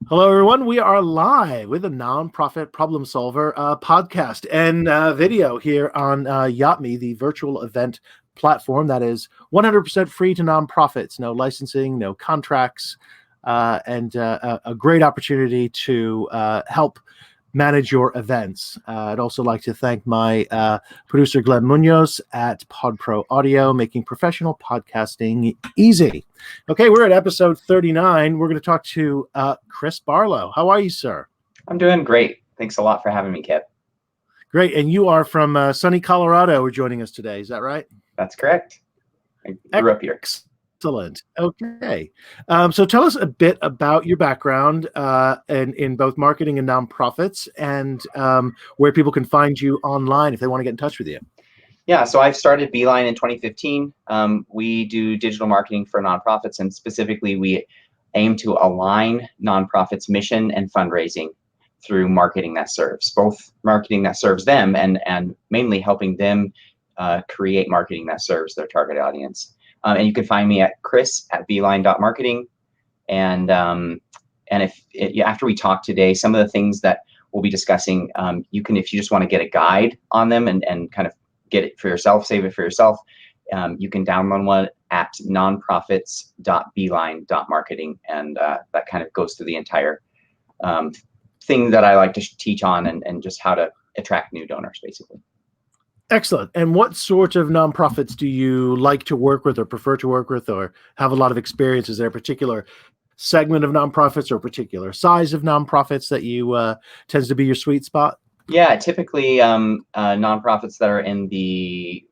Hello, everyone. We are live with a nonprofit problem solver podcast and video here on YachtMe, the virtual event platform that is 100% free to nonprofits. No licensing, no contracts, and a great opportunity to help manage your events. I'd also like to thank my producer, Glenn Munoz at PodPro Audio, making professional podcasting easy. Okay, we're at episode 39. We're going to talk to Chris Barlow. How are you, sir? I'm doing great. Thanks a lot for having me, Kev. Great. And you are from sunny Colorado. We're joining us today. Is that right? That's correct. I grew up here. Excellent. Okay. So tell us a bit about your background in both marketing and nonprofits, and where people can find you online if they want to get in touch with you. Yeah, so I started Beeline in 2015. We do digital marketing for nonprofits, and specifically we aim to align nonprofits' mission and fundraising through marketing that serves, both marketing that serves them and mainly helping them create marketing that serves their target audience. And you can find me at chris@beeline.marketing. And after we talk today, some of the things that we'll be discussing, you can, if you just want to get a guide on them and kind of get it for yourself, save it for yourself, you can download one at nonprofits.beeline.marketing. And that kind of goes through the entire thing that I like to teach on and just how to attract new donors, basically. Excellent. And what sort of nonprofits do you like to work with or prefer to work with or have a lot of experience? Is there a particular segment of nonprofits or a particular size of nonprofits that you tends to be your sweet spot? Yeah, typically nonprofits that are in the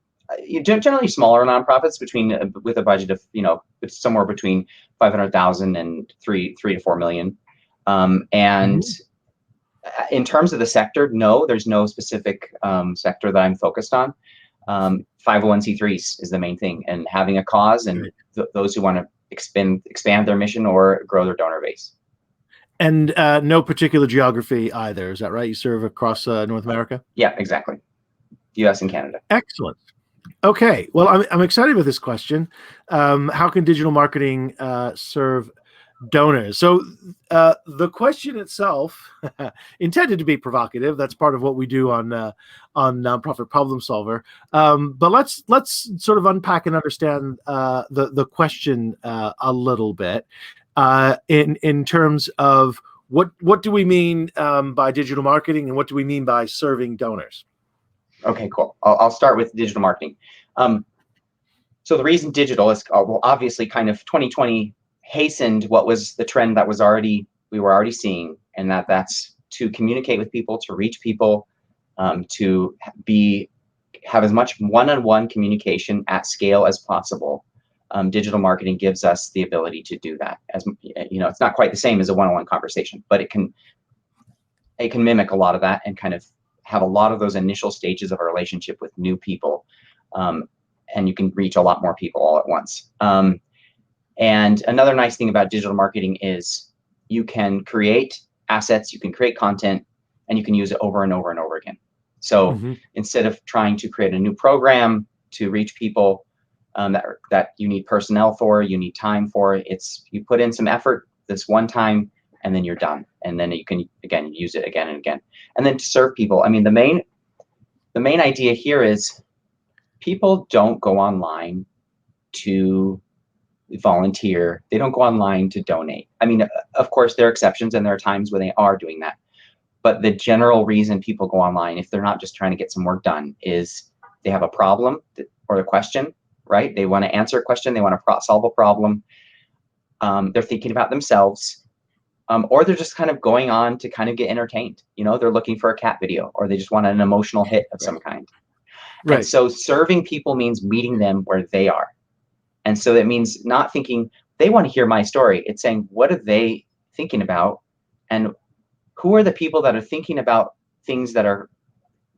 generally smaller nonprofits with a budget of somewhere between 500,000 and 3 to 4 million. In terms of the sector, no, there's no specific sector that I'm focused on. 501c3s is the main thing, and having a cause and those who want to expand their mission or grow their donor base. And no particular geography either, is that right? You serve across North America? Yeah, exactly. US and Canada. Excellent. Okay, well, I'm excited with this question. How can digital marketing serve donors? So the question itself, intended to be provocative, that's part of what we do on Nonprofit Problem Solver. But let's sort of unpack and understand the question a little bit in terms of what do we mean by digital marketing, and what do we mean by serving donors? Okay, cool. I'll start with digital marketing. So the reason digital is obviously kind of 2020 hastened what was the trend that we were already seeing, and that's to communicate with people, to reach people, to have as much one-on-one communication at scale as possible. Digital marketing gives us the ability to do that. As it's not quite the same as a one-on-one conversation, but it can mimic a lot of that and kind of have a lot of those initial stages of a relationship with new people, and you can reach a lot more people all at once. And another nice thing about digital marketing is you can create assets, you can create content, and you can use it over and over and over again. So instead of trying to create a new program to reach people that you need personnel for, you need time for, you put in some effort this one time, and then you're done. And then you can, again, use it again and again. And then to serve people, I mean, the main idea here is people don't go online to volunteer. They don't go online to donate. I mean, of course, there are exceptions and there are times when they are doing that. But the general reason people go online, if they're not just trying to get some work done, is they have a problem or a question, right? They want to answer a question. They want to solve a problem. They're thinking about themselves. Or they're just kind of going on to kind of get entertained. They're looking for a cat video, or they just want an emotional hit of some kind. Right. And so serving people means meeting them where they are. And so that means not thinking they want to hear my story. It's saying, what are they thinking about? And who are the people that are thinking about things that are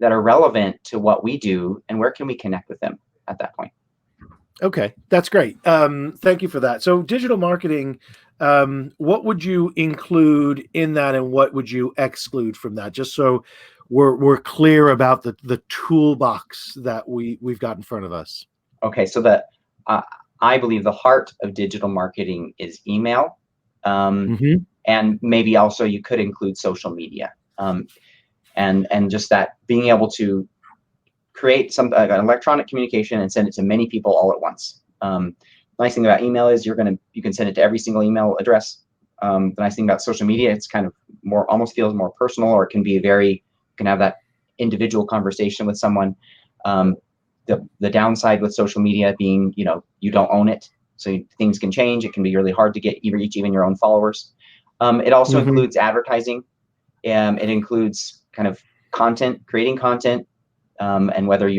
relevant to what we do, and where can we connect with them at that point? Okay, that's great. Thank you for that. So digital marketing, what would you include in that, and what would you exclude from that? Just so we're clear about the toolbox that we've got in front of us. Okay, so I believe the heart of digital marketing is email. And maybe also you could include social media, and just that being able to create some an electronic communication and send it to many people all at once. Nice thing about email is you can send it to every single email address. The nice thing about social media, it's kind of almost feels more personal, or it can be you can have that individual conversation with someone. The downside with social media being, you don't own it, so things can change. It can be really hard to reach even your own followers. It also includes advertising. It includes kind of creating content, and whether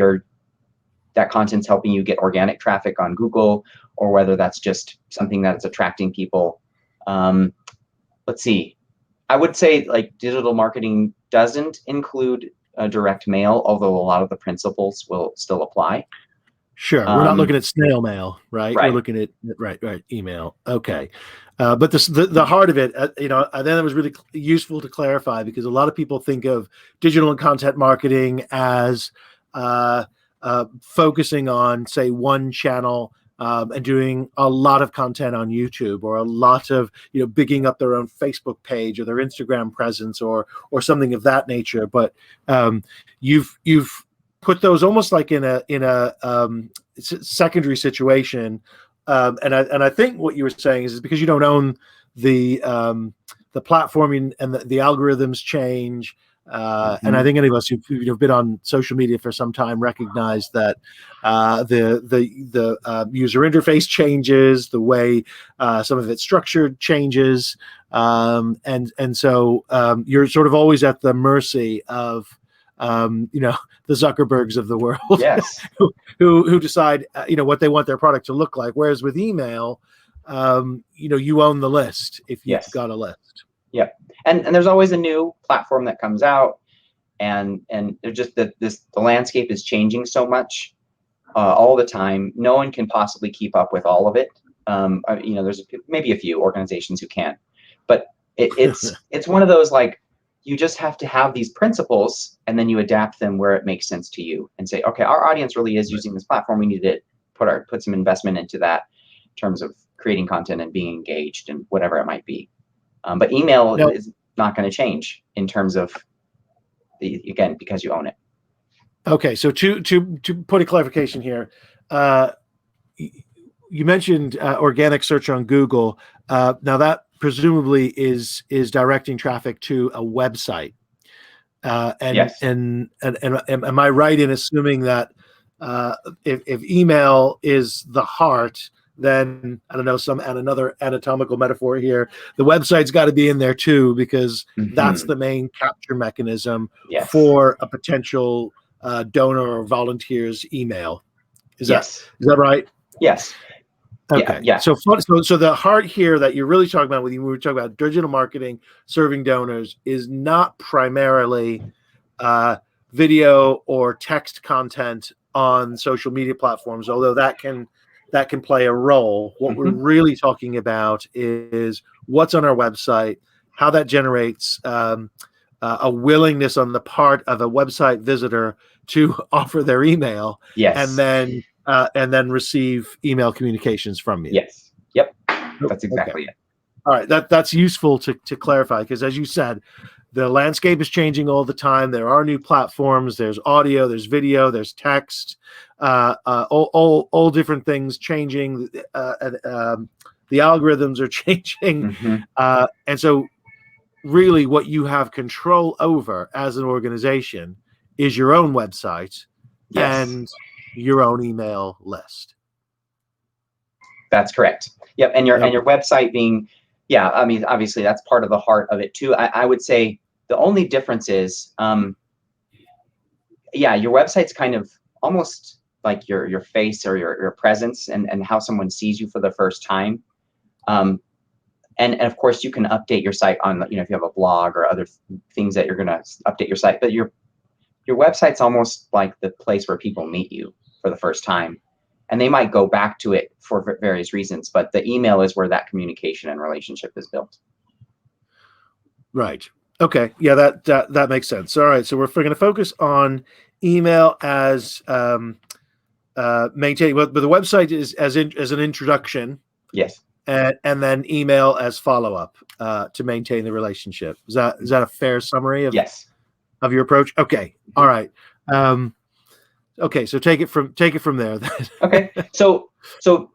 that content's helping you get organic traffic on Google, or whether that's just something that's attracting people. Let's see. I would say like digital marketing doesn't include direct mail, although a lot of the principles will still apply. Sure. We're not looking at snail mail, right? Right. We're looking at email. Okay. But the heart of it, then it was really useful to clarify, because a lot of people think of digital and content marketing as focusing on, say, one channel, and doing a lot of content on YouTube, or a lot of, bigging up their own Facebook page or their Instagram presence, or something of that nature. But you've put those almost like in a secondary situation, and I think what you were saying is because you don't own the platform, and the algorithms change. And I think any of us who've been on social media for some time recognize that the user interface changes, the way some of it's structured changes, and so you're sort of always at the mercy of the Zuckerbergs of the world, yes, who decide what they want their product to look like. Whereas with email, you own the list if you've got a list. Yep. And there's always a new platform that comes out, and they're just the landscape is changing so much all the time. No one can possibly keep up with all of it. There's maybe a few organizations who can, but it's one of those, like, you just have to have these principles, and then you adapt them where it makes sense to you, and say, okay, our audience really is using this platform. We need to put some investment into that in terms of creating content and being engaged and whatever it might be. But email is not going to change in terms of again, because you own it. Okay, so to put a clarification here, you mentioned organic search on Google. Now that presumably is directing traffic to a website. Yes. And am I right in assuming that if email is the heart, then I don't know, another anatomical metaphor here, the website's got to be in there too, because that's the main capture mechanism for a potential donor or volunteer's email. Is that right? Yes. Okay. Yeah. So the heart here that you're really talking about when we were talking about digital marketing serving donors is not primarily video or text content on social media platforms, although that can play a role. What we're really talking about is what's on our website, how that generates a willingness on the part of a website visitor to offer their email, and then receive email communications from you. Yes. Yep. That's exactly it. All right. That's useful to clarify, because as you said, the landscape is changing all the time. There are new platforms. There's audio, there's video, there's text, all different things changing. The algorithms are changing. And so really what you have control over as an organization is your own website and your own email list. That's correct. Yep. And your website being, I mean, obviously that's part of the heart of it too. I would say the only difference is, your website's kind of almost like your face or your presence and how someone sees you for the first time. And of course you can update your site on, if you have a blog or other things that you're going to update your site, but your website's almost like the place where people meet you for the first time, and they might go back to it for various reasons, but the email is where that communication and relationship is built. Right. Okay. Yeah, that makes sense. All right. So we're going to focus on email as maintaining, but the website is as an introduction. Yes. and then email as follow-up to maintain the relationship. Is that a fair summary of Yes. your approach? Okay. All right. Okay. So take it from there. Okay. So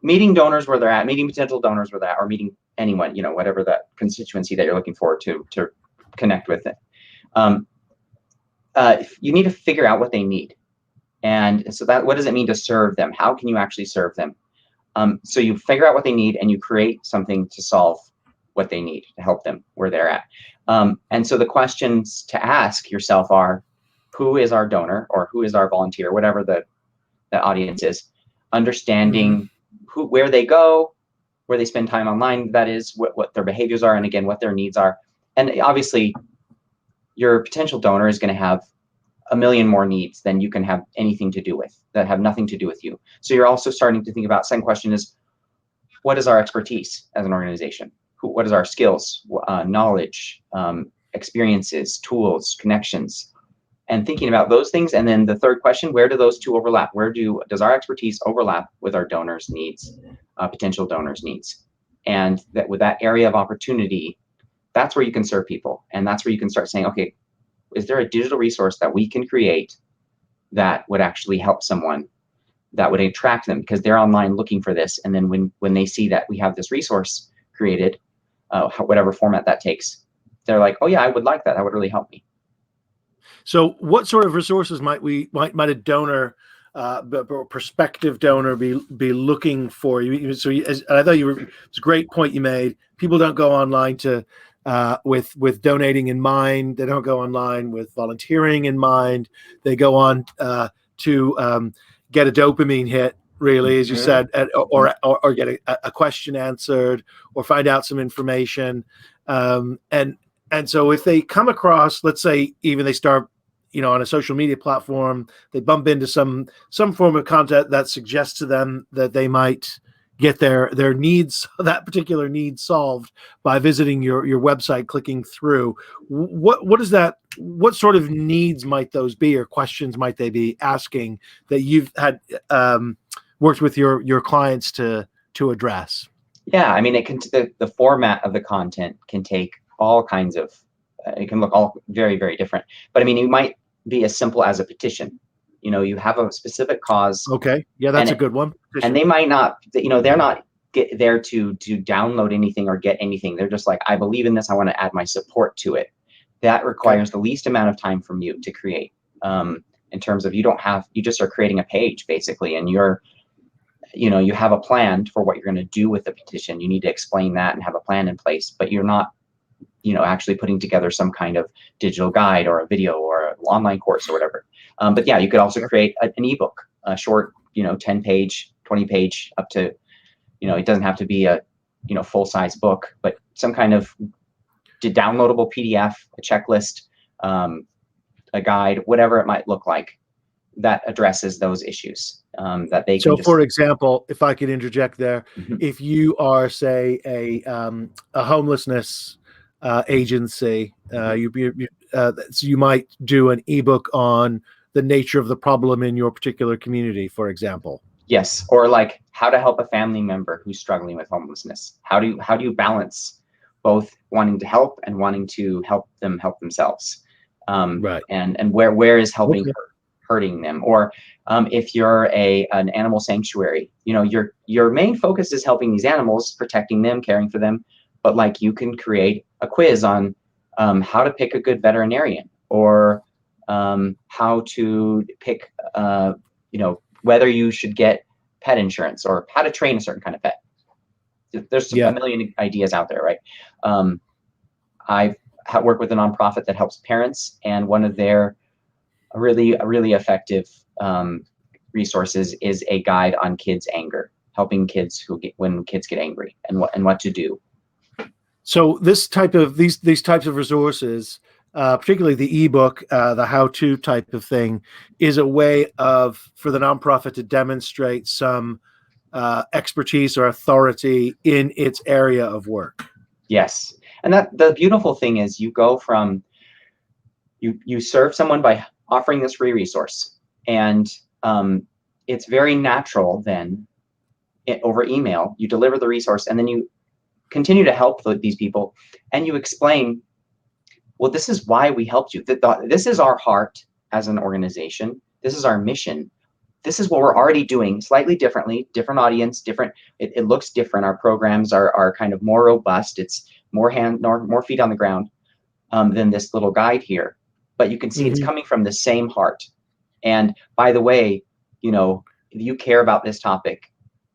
meeting donors where they're at, meeting potential donors where they're at, or meeting anyone, whatever that constituency that you're looking forward to connect with it. You need to figure out what they need. And so what does it mean to serve them? How can you actually serve them? So you figure out what they need and you create something to solve what they need, to help them where they're at. And so the questions to ask yourself are, who is our donor or who is our volunteer, whatever the audience is, understanding where they go, where they spend time online, that is, what their behaviors are, and again, what their needs are. And obviously, your potential donor is going to have a million more needs than you can have anything to do with, that have nothing to do with you. So you're also starting to think about, second question is, what is our expertise as an organization? What is our skills, knowledge, experiences, tools, connections, and thinking about those things. And then the third question, where do those two overlap? Does our expertise overlap with our donors' needs, potential donors' needs? And that with that area of opportunity, that's where you can serve people. And that's where you can start saying, okay, is there a digital resource that we can create that would actually help someone, that would attract them because they're online looking for this? And then when they see that we have this resource created, whatever format that takes, they're like, oh yeah, I would like that. That would really help me. So what sort of resources might a donor, prospective donor be looking for? So I thought it's a great point you made. People don't go online to with donating in mind. They don't go online with volunteering in mind. They go on to get a dopamine hit, really, as you said, or get a question answered, or find out some information. And so if they come across, let's say, even they start, on a social media platform, they bump into some form of content that suggests to them that they might get their needs, that particular need, solved by visiting your website, clicking through. What is that? What sort of needs might those be, or questions might they be asking that you've had worked with your clients to address? Yeah, I mean, the format of the content can take all kinds of, it can look all very, very different. But I mean, it might be as simple as a petition. You have a specific cause. Okay, yeah, that's a good one. Petition. And they might not, they're not there to download anything or get anything. They're just like, I believe in this. I want to add my support to it. That requires the least amount of time from you to create. In terms of, you just are creating a page basically, and you have a plan for what you're going to do with the petition. You need to explain that and have a plan in place, but you're not, actually putting together some kind of digital guide or a video or an online course or whatever. But yeah, you could also create an ebook, a short, 10-page, 20-page, up to, it doesn't have to be a, full-size book, but some kind of downloadable PDF, a checklist, a guide, whatever it might look like, that addresses those issues that they can. So, for example, if I could interject there, if you are, say, a homelessness agency, so you might do an ebook on the nature of the problem in your particular community, for example. Yes, or like how to help a family member who's struggling with homelessness. How do you balance both wanting to help and wanting to help them help themselves? Right. And where is helping hurting them? Or if you're an animal sanctuary, your main focus is helping these animals, protecting them, caring for them. But like, you can create a quiz on how to pick a good veterinarian, or how to pick, whether you should get pet insurance, or how to train a certain kind of pet. There's a million ideas out there, right? I've worked with a nonprofit that helps parents, and one of their really effective resources is a guide on kids' anger, helping kids when kids get angry, and what to do. So these types of resources, particularly the ebook, the how-to type of thing, is a way for the nonprofit to demonstrate some expertise or authority in its area of work. Yes, and that the beautiful thing is, you go from you serve someone by offering this free resource, and it's very natural then over email you deliver the resource, and then continue to help these people, and you explain, well, this is why we helped you. This is our heart as an organization. This is our mission. This is what we're already doing slightly differently, different audience, different. It looks different. Our programs are kind of more robust. It's more feet on the ground than this little guide here. But you can see it's coming from the same heart. And by the way, you know, if you care about this topic,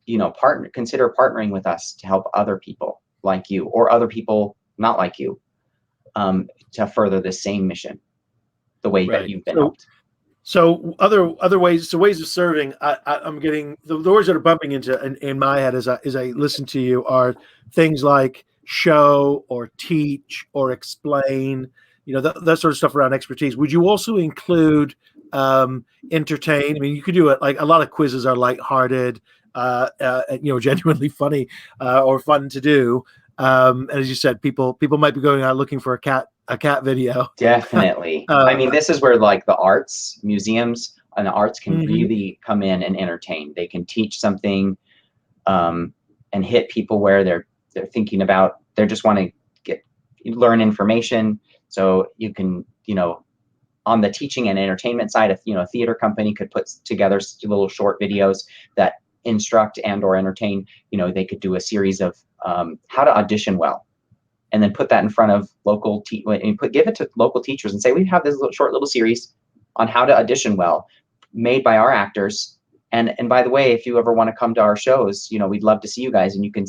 you know, consider partnering with us to help other people like you or other people not like you to further the same mission the way that you've been helped. So other ways, so ways of serving. I'm getting the words that are bumping into in my head as I listen to you are things like show or teach or explain. You know, that sort of stuff around expertise. Would you also include entertain? I mean, you could do it like a lot of quizzes are lighthearted, you know, genuinely funny or fun to do. And as you said, people might be going out looking for a cat video. Definitely. I mean, this is where like the arts, museums and the arts can really come in and entertain. They can teach something and hit people where they're thinking about, they just want to learn information. So you can, you know, on the teaching and entertainment side, you know, a theater company could put together little short videos that instruct and or entertain. You know, they could do a series of how to audition well, and then put that in front of local give it to local teachers and say, we have this short little series on how to audition well, made by our actors. And by the way, if you ever want to come to our shows, you know, we'd love to see you guys, and you can,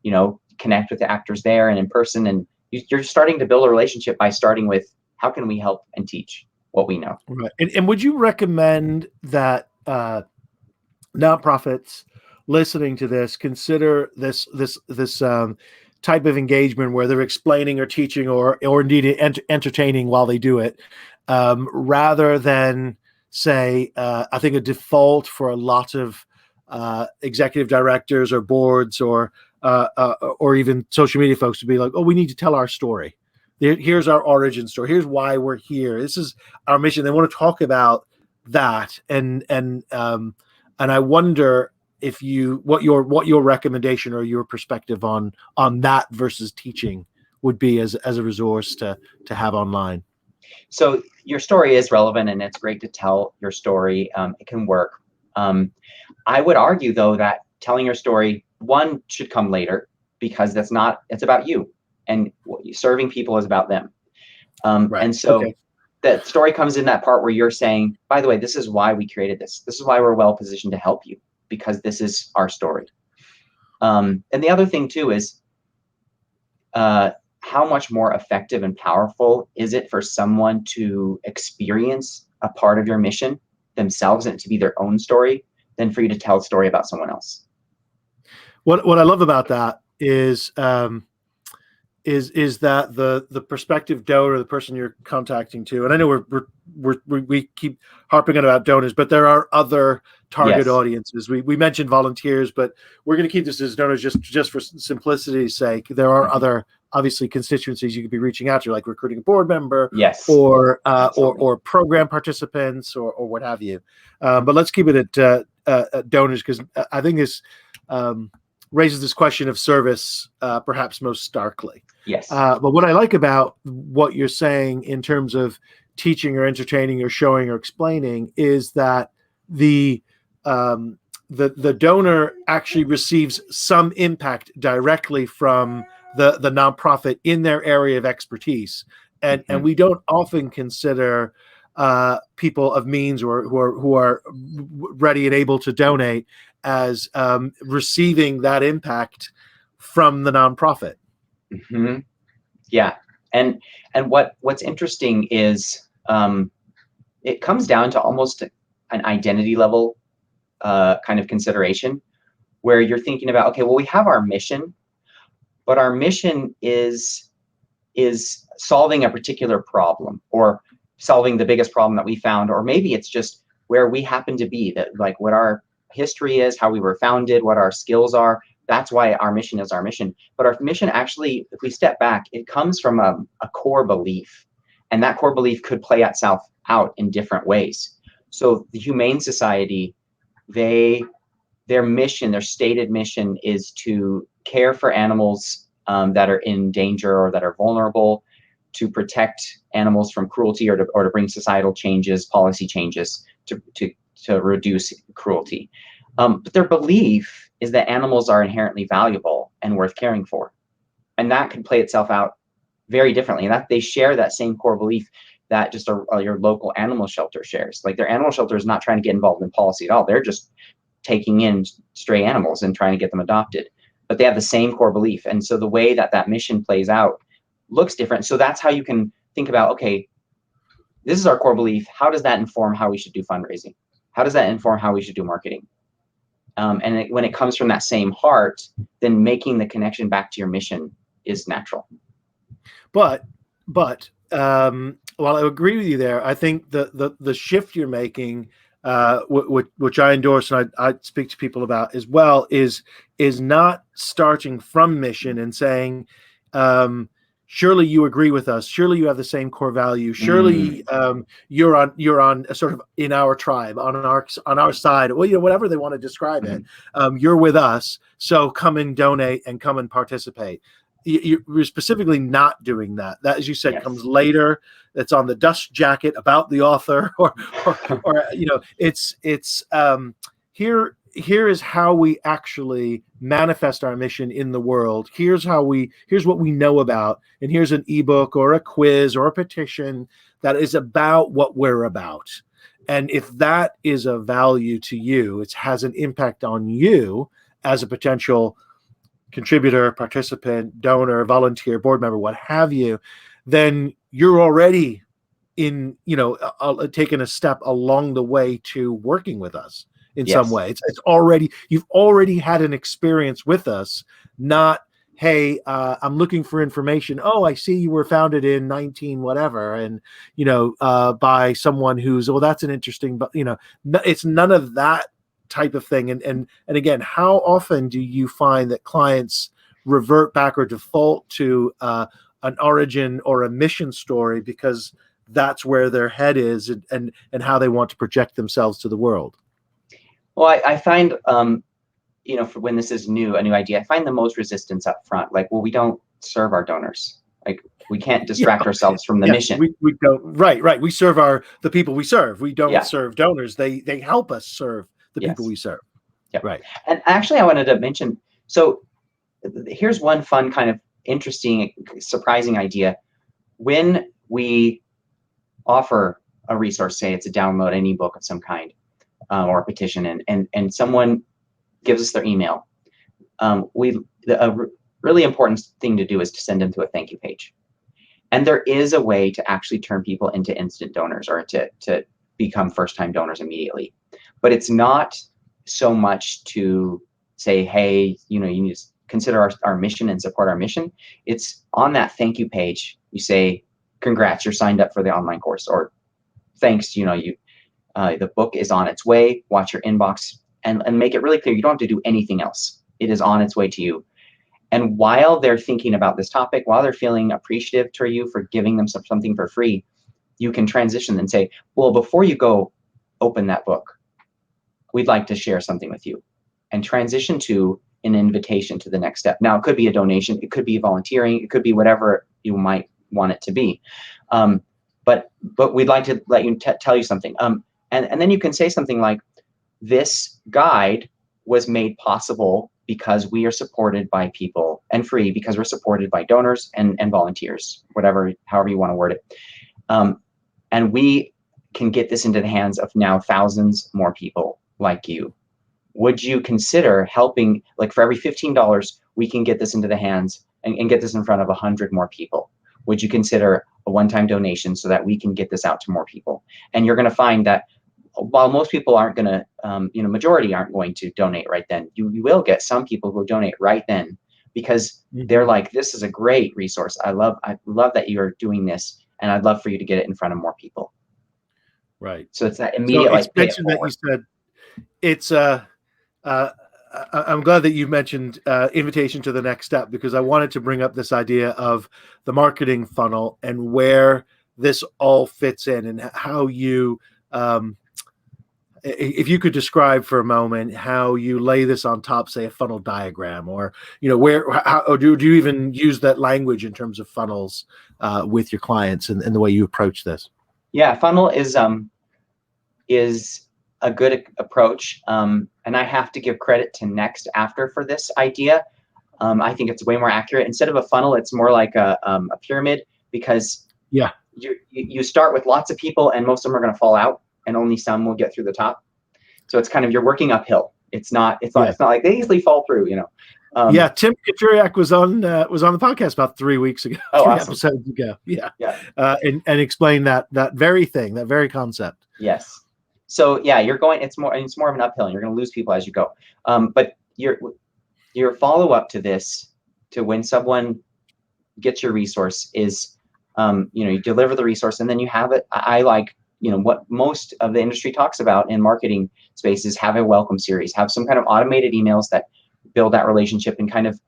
you know, connect with the actors there and in person. And you're starting to build a relationship by starting with, how can we help and teach what we know? Right. And would you recommend that nonprofits listening to this consider this type of engagement where they're explaining or teaching or indeed entertaining while they do it, rather than say, I think a default for a lot of executive directors or boards or even social media folks to be like, oh, we need to tell our story. Here's our origin story. Here's why we're here. This is our mission. They want to talk about that, and I wonder if what your recommendation or your perspective on that versus teaching would be as a resource to have online. So your story is relevant, and it's great to tell your story. It can work. I would argue though that telling your story, one, should come later, because it's about you, and serving people is about them. Right. And so that story comes in that part where you're saying, by the way, this is why we created this. This is why we're well positioned to help you, because this is our story. And the other thing too is how much more effective and powerful is it for someone to experience a part of your mission themselves and it to be their own story than for you to tell a story about someone else? What I love about that is that the prospective donor, the person you're contacting to, and I know we keep harping on about donors, but there are other target audiences. We mentioned volunteers, but we're going to keep this as donors just for simplicity's sake. There are other obviously constituencies you could be reaching out to, like recruiting a board member, or program participants, or what have you. But let's keep it at donors, because I think this raises this question of service perhaps most starkly. Yes. But what I like about what you're saying in terms of teaching or entertaining or showing or explaining is that the donor actually receives some impact directly from the nonprofit in their area of expertise, and we don't often consider people of means or who are ready and able to donate as receiving that impact from the nonprofit. Yeah, and what's interesting is it comes down to almost an identity level kind of consideration, where you're thinking about, okay, well, we have our mission, but our mission is solving a particular problem, or solving the biggest problem that we found, or maybe it's just where we happen to be, that like what our history is, how we were founded, what our skills are. That's why our mission is our mission. But our mission actually, if we step back, it comes from a core belief, and that core belief could play itself out in different ways. So the Humane Society, their mission, their stated mission, is to care for animals that are in danger or that are vulnerable, to protect animals from cruelty, or to bring societal changes, policy changes to reduce cruelty. But their belief is that animals are inherently valuable and worth caring for. And that can play itself out very differently. And that they share that same core belief that just your local animal shelter shares. Like, their animal shelter is not trying to get involved in policy at all. They're just taking in stray animals and trying to get them adopted. But they have the same core belief. And so the way that mission plays out looks different. So that's how you can think about, okay, this is our core belief. How does that inform how we should do fundraising? How does that inform how we should do marketing? When it comes from that same heart, then making the connection back to your mission is natural. But while I agree with you there, I think the shift you're making, which I endorse and I speak to people about as well, is not starting from mission and saying, surely you agree with us, surely you have the same core value, surely you're on a sort of in our tribe, on our side, well, whatever they want to describe it. You're with us, so come and donate and come and participate. You're specifically not doing that. That, as you said, comes later. That's on the dust jacket about the author, or it's here is how we actually manifest our mission in the world. Here's what we know about, and here's an ebook or a quiz or a petition that is about what we're about. And if that is of value to you, it has an impact on you as a potential contributor, participant, donor, volunteer, board member, what have you, then you're already in, taking a step along the way to working with us in some way. You've already had an experience with us, not, hey, I'm looking for information. Oh, I see you were founded in 19 whatever, and by someone who's, well, that's an interesting, but it's none of that type of thing. And again, how often do you find that clients revert back or default to an origin or a mission story because that's where their head is and how they want to project themselves to the world? Well, I find, for when this is a new idea, I find the most resistance up front. Like, well, we don't serve our donors. Like, we can't distract ourselves from the mission. We don't. Right. We serve the people we serve. We don't serve donors. They help us serve the people we serve. Yeah. Right. And actually, I wanted to mention, so here's one fun, kind of interesting, surprising idea. When we offer a resource, say it's a download, an ebook of some kind, or a petition, and someone gives us their email, a really important thing to do is to send them to a thank you page. And there is a way to actually turn people into instant donors, or to become first-time donors immediately. But it's not so much to say, hey, you need to consider our mission and support our mission. It's on that thank you page. You say, congrats, you're signed up for the online course, or thanks, the book is on its way. Watch your inbox, and make it really clear you don't have to do anything else. It is on its way to you. And while they're thinking about this topic, while they're feeling appreciative to you for giving them something for free, you can transition and say, well, before you go open that book, we'd like to share something with you, and transition to an invitation to the next step. Now, it could be a donation, it could be volunteering, it could be whatever you might want it to be. But we'd like to let you tell you something. And then you can say something like, this guide was made possible because we are supported by people, and free because we're supported by donors and volunteers, however you want to word it. And we can get this into the hands of now thousands more people like you. Would you consider helping? Like, for every $15, we can get this into the hands and get this in front of 100 more people. Would you consider a one-time donation so that we can get this out to more people? And you're going to find that while most people aren't going to, majority aren't going to donate right then, you will get some people who donate right then, because they're like, this is a great resource. I love that you're doing this, and I'd love for you to get it in front of more people. Right. So it's that immediate, so it's mentioned that you said it's I'm glad that you mentioned invitation to the next step, because I wanted to bring up this idea of the marketing funnel and where this all fits in, and how you if you could describe for a moment how you lay this on top, say, a funnel diagram, or or do you even use that language in terms of funnels with your clients and the way you approach this? Yeah, funnel is a good approach, and I have to give credit to Next After for this idea. I think it's way more accurate. Instead of a funnel, it's more like a pyramid, because you start with lots of people, and most of them are going to fall out, and only some will get through the top. So it's kind of, you're working uphill. It's not like they easily fall through, you know. Tim Kachuriak was on the podcast about 3 weeks ago, awesome. episodes ago. And explained that very thing, that very concept. Yes. So yeah, it's more of an uphill, and you're going to lose people as you go. But your follow up to this, to when someone gets your resource, is you deliver the resource, and then you have it. I like, what most of the industry talks about in marketing spaces, have a welcome series, have some kind of automated emails that build that relationship and kind of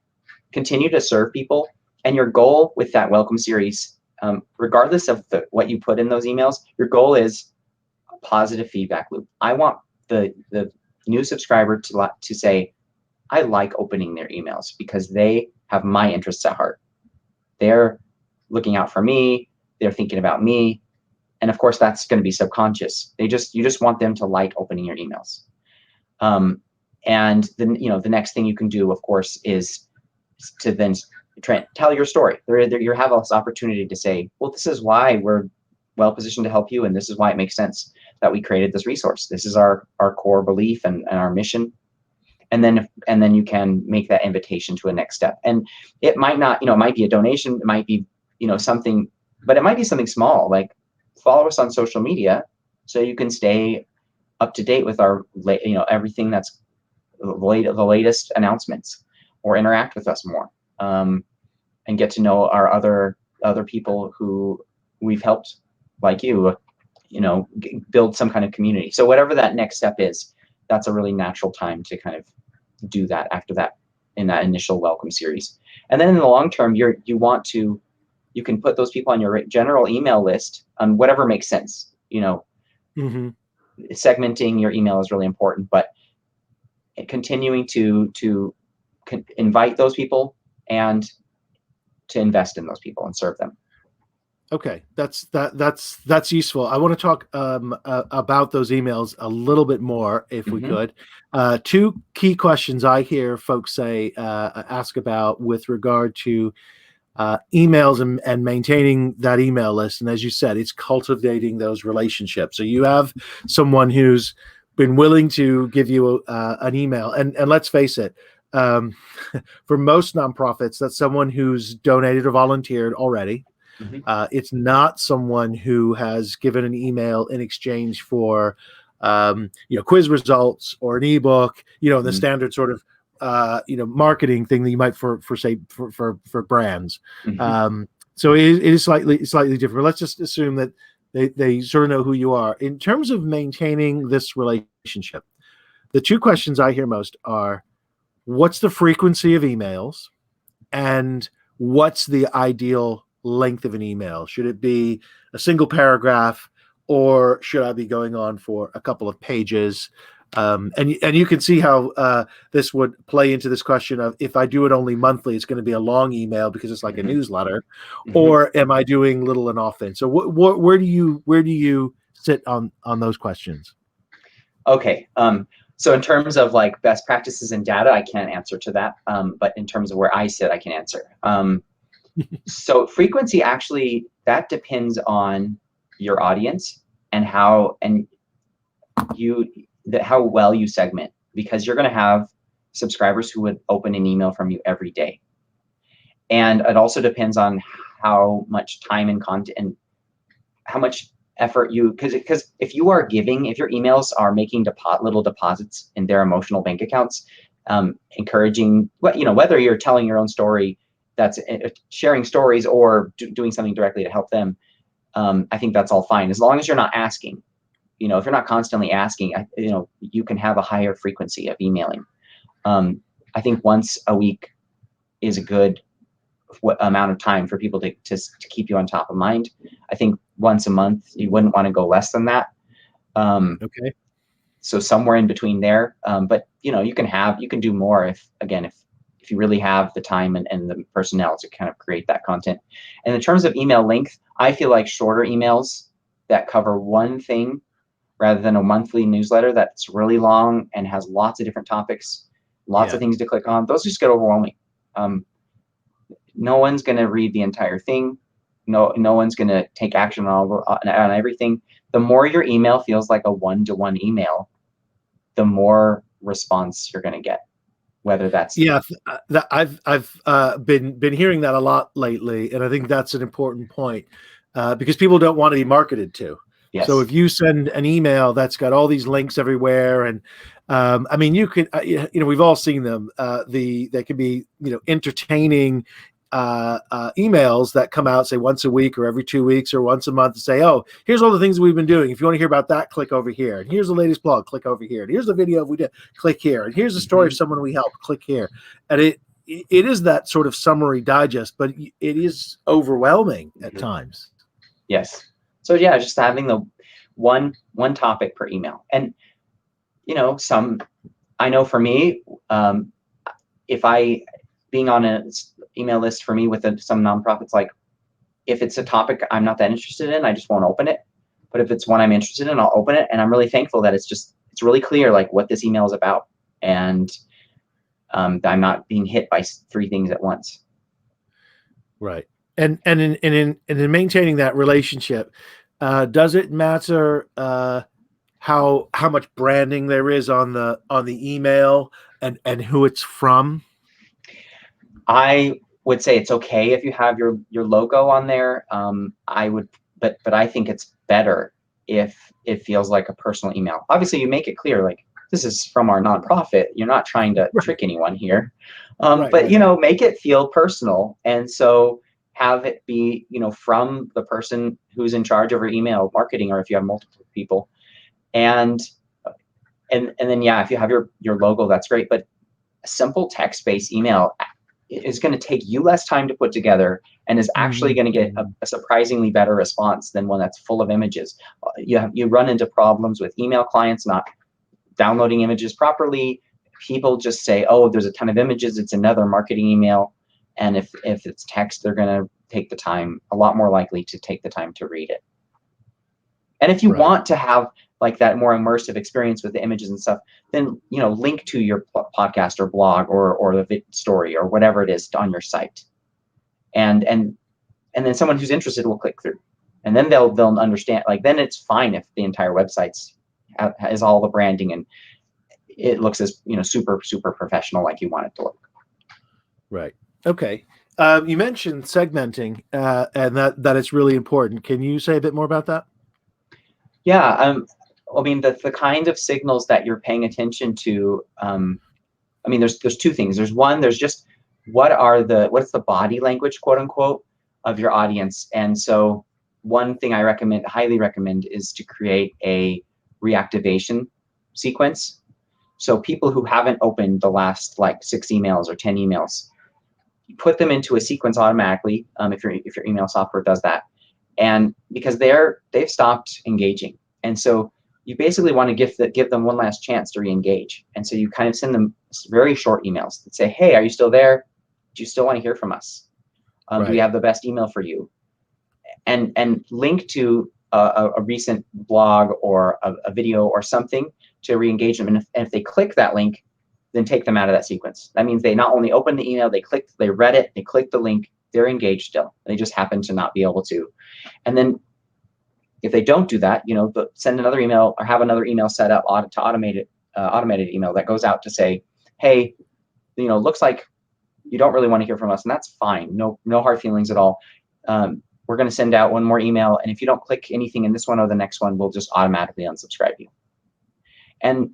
continue to serve people. And your goal with that welcome series, regardless of what you put in those emails, your goal is a positive feedback loop. I want the new subscriber to say, I like opening their emails because they have my interests at heart. They're looking out for me. They're thinking about me. And of course, that's going to be subconscious. You just want them to like opening your emails. And then, the next thing you can do, of course, is to then tell your story. You have this opportunity to say, well, this is why we're well positioned to help you, and this is why it makes sense that we created this resource. This is our core belief and our mission. And then you can make that invitation to a next step. And it might not, it might be a donation, it might be, something, but it might be something small, like follow us on social media so you can stay up to date with our, everything that's the latest announcements, or interact with us more, and get to know our other people who we've helped, like you, build some kind of community. So whatever that next step is, that's a really natural time to kind of do that after that, in that initial welcome series. And then in the long term, you can put those people on your general email list on whatever makes sense. Segmenting your email is really important, but continuing to invite those people and to invest in those people and serve them. Okay, that's useful. I want to talk about those emails a little bit more, if we could. Two key questions I hear folks ask about with regard to emails and maintaining that email list. And as you said, it's cultivating those relationships. So you have someone who's been willing to give you an email, and let's face it, for most nonprofits, that's someone who's donated or volunteered already. It's not someone who has given an email in exchange for, quiz results or an ebook, the standard sort of, marketing thing that you might for brands. So it is slightly different. But let's just assume that they sort of know who you are. In terms of maintaining this relationship, the two questions I hear most are, what's the frequency of emails, and what's the ideal length of an email? Should it be a single paragraph, or should I be going on for a couple of pages? And you can see how this would play into this question of, if I do it only monthly, it's going to be a long email because it's like a newsletter, or am I doing little and often? So where do you sit on those questions? Okay. So in terms of like best practices and data, I can't answer to that. But in terms of where I sit, I can answer. So frequency, actually, that depends on your audience and how well you segment, because you're going to have subscribers who would open an email from you every day. And it also depends on how much time and content and how much effort because if your emails are making little deposits in their emotional bank accounts, encouraging, whether you're telling your own story, that's sharing stories, or doing something directly to help them, I think that's all fine, as long as you're not asking. If you're not constantly asking, you can have a higher frequency of emailing. I think once a week is a good amount of time for people to keep you on top of mind. I think once a month, you wouldn't want to go less than that. Okay. So somewhere in between there. But you know, you can do more if you really have the time and the personnel to kind of create that content. And in terms of email length, I feel like shorter emails that cover one thing rather than a monthly newsletter that's really long and has lots of different topics, lots of things to click on, those just get overwhelming. No one's going to read the entire thing. No one's going to take action on everything. The more your email feels like a one-to-one email, the more response you're going to get. Whether that's I've been hearing that a lot lately, and I think that's an important point because people don't want to be marketed to. Yes. So if you send an email that's got all these links everywhere, and I mean, you could we've all seen them. They can be entertaining emails that come out, say, once a week or every 2 weeks or once a month, to say, oh, here's all the things we've been doing. If you want to hear about that, click over here. And here's the latest blog, click over here. And here's the video we did, click here. And here's the story of someone we helped, click here. And it is that sort of summary digest, but it is overwhelming at times. Yes. So yeah, just having the one topic per email. And I know for me, if being on an email list for me with some nonprofits, like if it's a topic I'm not that interested in, I just won't open it. But if it's one I'm interested in, I'll open it. And I'm really thankful that it's really clear like what this email is about. And I'm not being hit by 3 things at once. Right. And in maintaining that relationship, does it matter how much branding there is on the email and who it's from? I would say it's okay if you have your logo on there. But I think it's better if it feels like a personal email. Obviously, you make it clear, like, this is from our nonprofit. You're not trying to trick anyone here. But make it feel personal. And so have it be, from the person who's in charge of your email marketing, or if you have multiple people. And then, yeah, if you have your logo, that's great. But a simple text-based email is going to take you less time to put together and is actually going to get a surprisingly better response than one that's full of images. You run into problems with email clients not downloading images properly. People just say, oh, there's a ton of images, it's another marketing email. And if it's text, they're going to take the time, a lot more likely to take the time to read it. And if you want to have like that more immersive experience with the images and stuff, then link to your podcast or blog or the story or whatever it is on your site, and then someone who's interested will click through, and then they'll understand. Like, then it's fine if the entire website's has all the branding and it looks as super professional like you want it to look. Right. Okay. You mentioned segmenting and that it's really important. Can you say a bit more about that? Yeah. I mean, the kind of signals that you're paying attention to, there's 2 things. There's just what's the body language, quote unquote, of your audience. And so one thing I highly recommend is to create a reactivation sequence. So people who haven't opened the last like 6 emails or 10 emails, you put them into a sequence automatically. If your email software does that, and because they've stopped engaging. And so you basically want to give them one last chance to re-engage. And so you kind of send them very short emails that say, hey, are you still there? Do you still want to hear from us? Do we have the best email for you? And link to a recent blog or a video or something to re-engage them. And if they click that link, then take them out of that sequence. That means they not only opened the email, they read it, they clicked the link, they're engaged still. They just happen to not be able to. And then if they don't do that, send another email or have another email set up to automated email that goes out to say, hey, looks like you don't really want to hear from us, and that's fine. No hard feelings at all. We're going to send out one more email, and if you don't click anything in this one or the next one, we'll just automatically unsubscribe you. And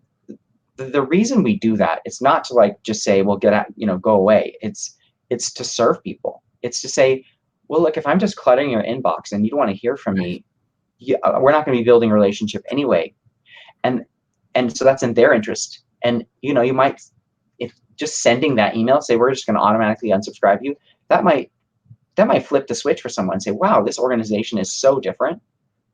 the reason we do that, it's not to like just say, well, get out, go away. It's to serve people. It's to say, well, look, if I'm just cluttering your inbox and you don't want to hear from me, we're not going to be building a relationship anyway. And so that's in their interest. And you might, if just sending that email, say we're just going to automatically unsubscribe you, that might flip the switch for someone and say, wow, this organization is so different.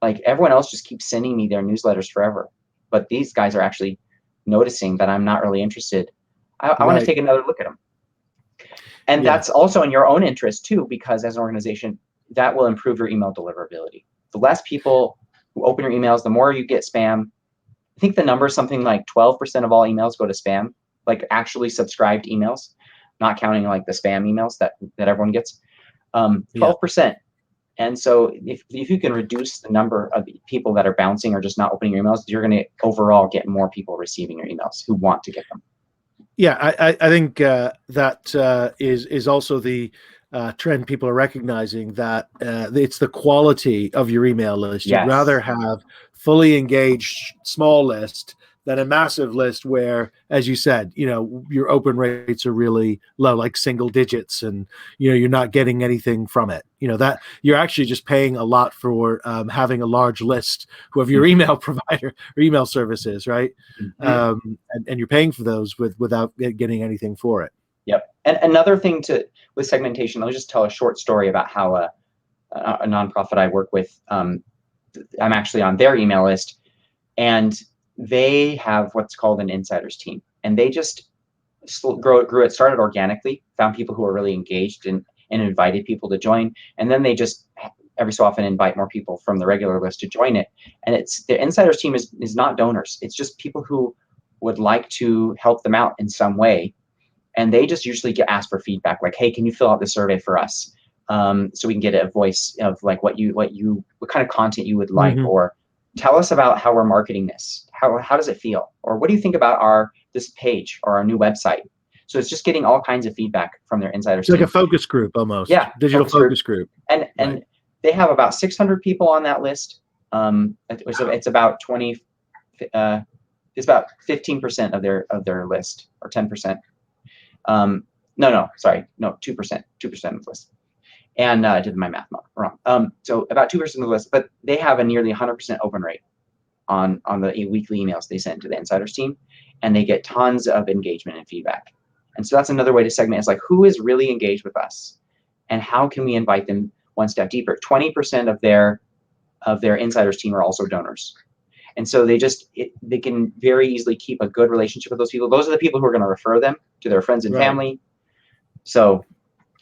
Like, everyone else just keeps sending me their newsletters forever. but these guys are actually noticing that I'm not really interested. I want to take another look at them. And that's also in your own interest too, because as an organization, that will improve your email deliverability. The less people who open your emails, the more you get spam. I think the number is something like 12% of all emails go to spam, like actually subscribed emails, not counting like the spam emails that everyone gets. 12%. And so if you can reduce the number of people that are bouncing or just not opening your emails, you're going to overall get more people receiving your emails who want to get them. Yeah, I think that is also the trend people are recognizing, that it's the quality of your email list. You'd rather have fully engaged small list than a massive list where, as you said, your open rates are really low, like single digits, and you're not getting anything from it. That you're actually just paying a lot for having a large list, whoever your email provider or email service is, right? And you're paying for those without getting anything for it. Yep. And another thing with segmentation, I'll just tell a short story about how a nonprofit I work with, I'm actually on their email list, and they have what's called an insiders team, and they just grew it, started organically, found people who are really engaged and invited people to join, and then they just every so often invite more people from the regular list to join it. And it's the insiders team is not donors, it's just people who would like to help them out in some way. And they just usually get asked for feedback, like, hey, can you fill out the survey for us, so we can get a voice of like what kind of content you would like, or tell us about how we're marketing this. How does it feel? Or what do you think about this page or our new website? So it's just getting all kinds of feedback from their insiders. It's like a focus group almost. Yeah, digital focus group. And they have about 600 people on that list. It's about 20. It's about 15% of their list, or 10%. No, sorry, no, 2%, 2% of the list. And I did my math wrong. So about 2% of the list, but they have a nearly 100% open rate on the weekly emails they send to the insiders team, and they get tons of engagement and feedback. And so that's another way to segment. It's like, who is really engaged with us, and how can we invite them one step deeper? 20% of their insiders team are also donors. And so they can very easily keep a good relationship with those people. Those are the people who are going to refer them to their friends and family. So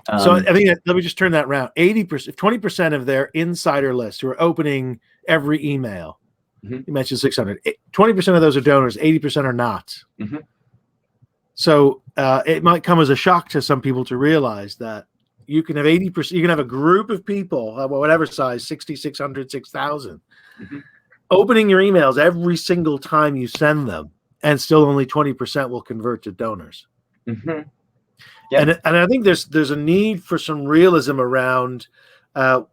I think let me just turn that around. 80%, 20% of their insider list who are opening every email. You mentioned 600. 20% of those are donors. 80% are not. So it might come as a shock to some people to realize that you can have 80%. You can have a group of people, whatever size, 60, 600, 6,000, opening your emails every single time you send them, and still only 20% will convert to donors. And I think there's a need for some realism around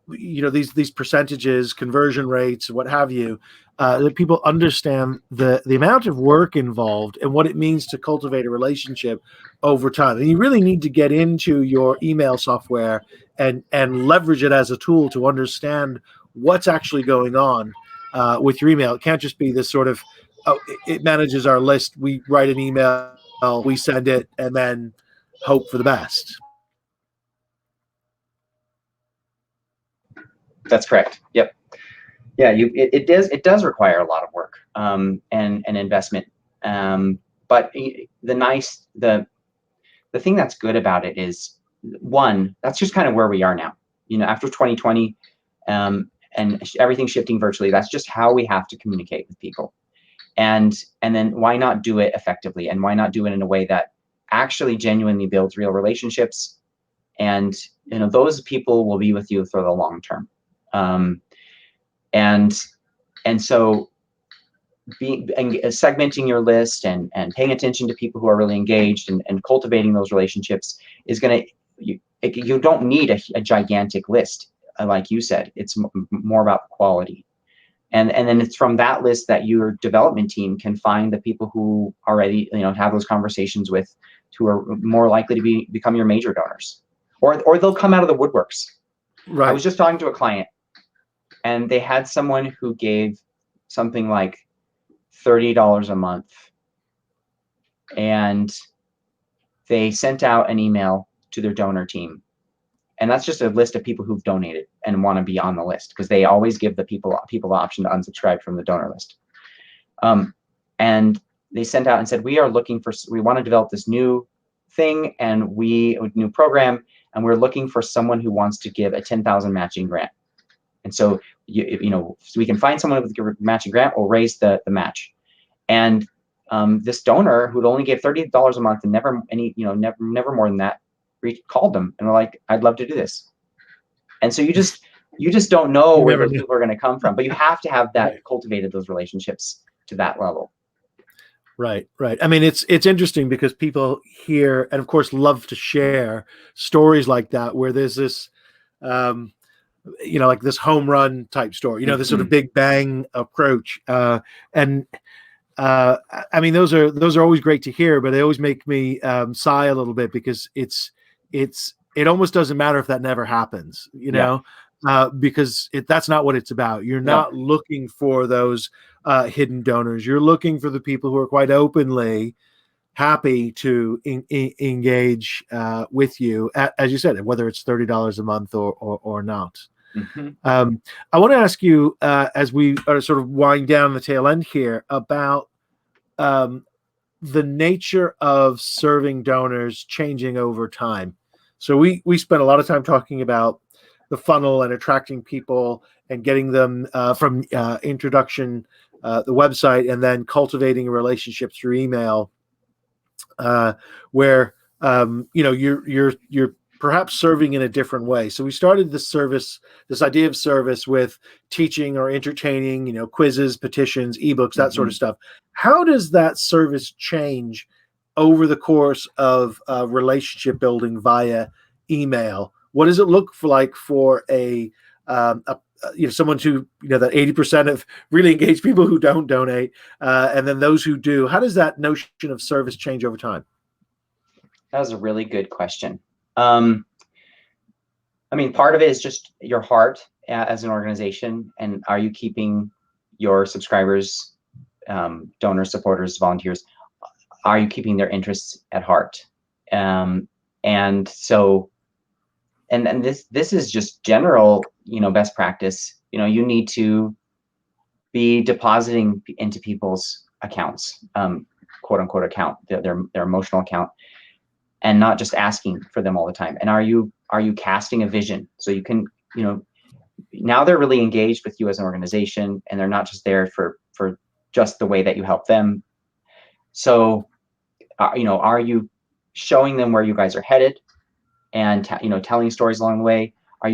these percentages, conversion rates, what have you, that people understand the amount of work involved and what it means to cultivate a relationship over time. And you really need to get into your email software and leverage it as a tool to understand what's actually going on with your email. It can't just be this sort of, it manages our list. We write an email, we send it, and then hope for the best. That's correct. Yep. Yeah. It does require a lot of work and investment. But the thing that's good about it is, one, that's just kind of where we are now. After 2020, and everything shifting virtually, that's just how we have to communicate with people. And then why not do it effectively, and why not do it in a way that actually genuinely builds real relationships, and those people will be with you for the long term. And so segmenting your list and paying attention to people who are really engaged and cultivating those relationships is you don't need a gigantic list, like you said. It's more about quality. And then it's from that list that your development team can find the people who already have those conversations with, who are more likely to become your major donors, or they'll come out of the woodworks. Right. I was just talking to a client, and they had someone who gave something like $30 a month, and they sent out an email to their donor team. And that's just a list of people who've donated and want to be on the list, because they always give the people the option to unsubscribe from the donor list. And they sent out and said, we want to develop this new thing and new program, and we're looking for someone who wants to give a 10,000 matching grant. And so, so we can find someone with a matching grant, we'll raise the match. And this donor who'd only gave $30 a month and never more than that, called them and were like, I'd love to do this. And so you just don't know where those people are going to come from, but you have to have that cultivated those relationships to that level. Right. I mean, it's interesting because people hear and of course love to share stories like that where there's this, like this home run type story, this sort of big bang approach. I mean, those are always great to hear, but they always make me sigh a little bit because it almost doesn't matter if that never happens, because that's not what it's about. You're not looking for those hidden donors. You're looking for the people who are quite openly happy to engage with you, as you said, whether it's $30 a month or not. I want to ask you, as we are sort of wind down the tail end here, about the nature of serving donors changing over time. So we spent a lot of time talking about the funnel and attracting people and getting them from introduction, the website, and then cultivating a relationship through email, where you're perhaps serving in a different way. So we started this idea of service with teaching or entertaining, quizzes, petitions, ebooks, that sort of stuff. How does that service change over the course of relationship building via email? What does it look like for someone who, that 80% of really engaged people who don't donate, and then those who do? How does that notion of service change over time? That was a really good question. I mean, part of it is just your heart as an organization, and are you keeping your subscribers, donors, supporters, volunteers, are you keeping their interests at heart? And so, and this is just general, best practice. You need to be depositing into people's accounts, quote unquote account, their emotional account, and not just asking for them all the time. And are you casting a vision so you can, now they're really engaged with you as an organization, and they're not just there for just the way that you help them. So, are you showing them where you guys are headed, and telling stories along the way? Are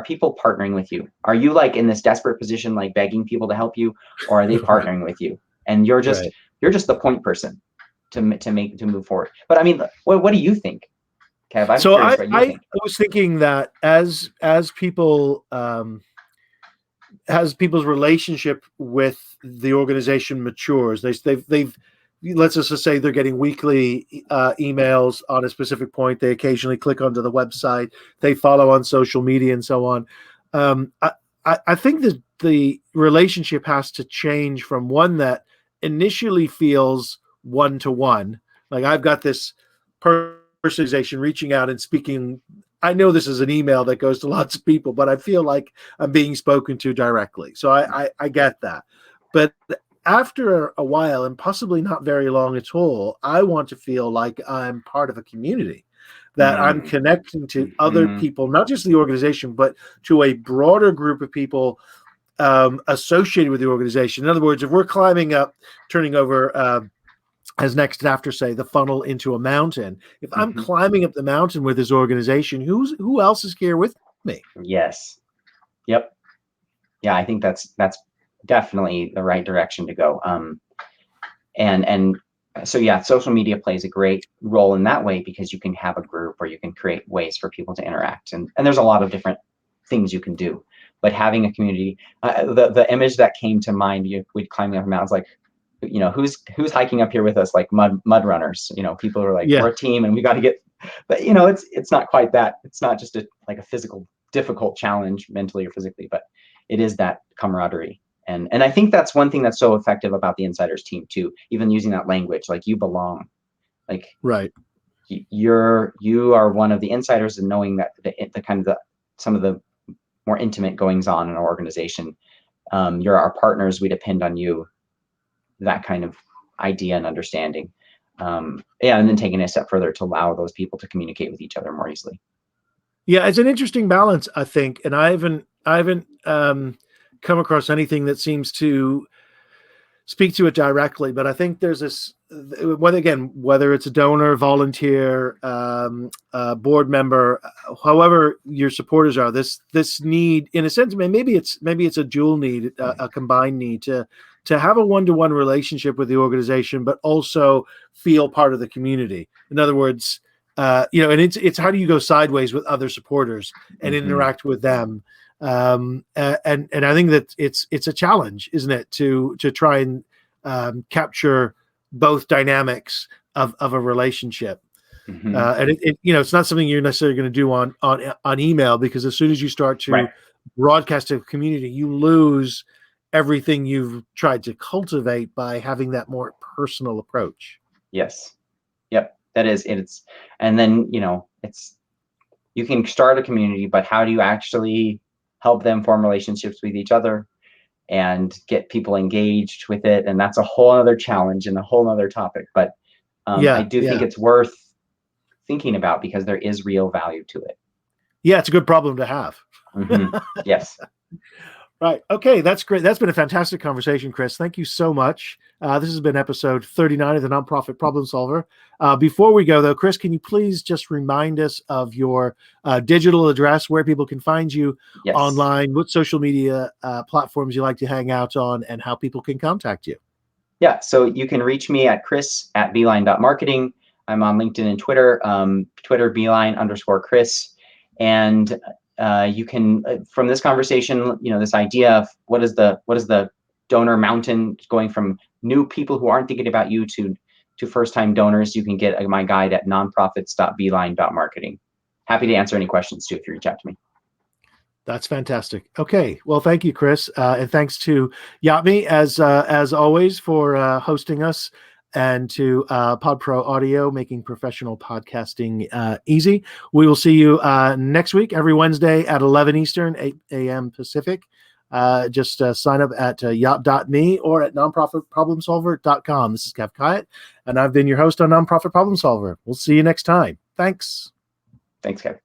people partnering with you? Are you like in this desperate position, like begging people to help you, or are they partnering with you? And you're just the point person to move forward. But I mean, what do you think, Kev? I'm curious what you think. I was thinking that as people as people's relationship with the organization matures, they've let's just say they're getting weekly emails on a specific point. They occasionally click onto the website. They follow on social media and so on. I think that the relationship has to change from one that initially feels one-to-one. Like I've got this personalization reaching out and speaking. I know this is an email that goes to lots of people, but I feel like I'm being spoken to directly. So I get that. But after a while, and possibly not very long at all, I want to feel like I'm part of a community, that I'm connecting to other people, not just the organization, but to a broader group of people associated with the organization. In other words, if we're climbing up, turning over as next after, say, the funnel into a mountain, if I'm climbing up the mountain with this organization, who else is here with me? Yes. Yep. Yeah, I think that's definitely the right direction to go. And so yeah, social media plays a great role in that way, because you can have a group, or you can create ways for people to interact, and there's a lot of different things you can do. But having a community, the image that came to mind, we'd climbing up mountains, like, who's hiking up here with us, like mud runners, people are like, we're a team and we got to get, but it's not quite that. It's not just like a physical difficult challenge mentally or physically, but it is that camaraderie. And I think that's one thing that's so effective about the Insiders team too, even using that language, like you belong, like you are one of the insiders, and knowing that the kind of some of the more intimate goings on in our organization, you're our partners, we depend on you. that kind of idea and understanding. And then taking it a step further to allow those people to communicate with each other more easily. Yeah, it's an interesting balance, I think, and I haven't come across anything that seems to speak to it directly. But I think there's this, whether it's a donor, volunteer, board member, however your supporters are, this need, in a sense, maybe it's a dual need, a combined need to have a one-to-one relationship with the organization, but also feel part of the community. In other words, and it's how do you go sideways with other supporters and interact with them? And I think that it's a challenge, isn't it, to try and capture both dynamics of a relationship. And it's not something you're necessarily going to do on email, because as soon as you start to broadcast to the community, you lose everything you've tried to cultivate by having that more personal approach. Yes. Yep. That is, and then, you can start a community, but how do you actually help them form relationships with each other and get people engaged with it? And that's a whole other challenge and a whole other topic. But I do think it's worth thinking about, because there is real value to it. Yeah, it's a good problem to have. Yes. Right. Okay, that's great. That's been a fantastic conversation, Chris. Thank you so much. This has been episode 39 of the Nonprofit Problem Solver. Before we go, though, Chris, can you please just remind us of your digital address, where people can find you online, what social media platforms you like to hang out on, and how people can contact you? Yeah, so you can reach me at chris@beeline.marketing. I'm on LinkedIn and Twitter, Twitter Beeline_Chris. And you can, from this conversation, this idea of what is the donor mountain, going from new people who aren't thinking about you to first-time donors, you can get my guide at nonprofits.beeline.marketing. Happy to answer any questions too if you reach out to me. That's fantastic. Okay, well, thank you, Chris, and thanks to Yatmi as always for hosting us, and to PodPro Audio, making professional podcasting easy. We will see you next week, every Wednesday at 11 Eastern, 8 a.m. Pacific. Just sign up at yacht.me or at nonprofitproblemsolver.com. This is Kev Khayat, and I've been your host on Nonprofit Problem Solver. We'll see you next time. Thanks. Thanks, Kev.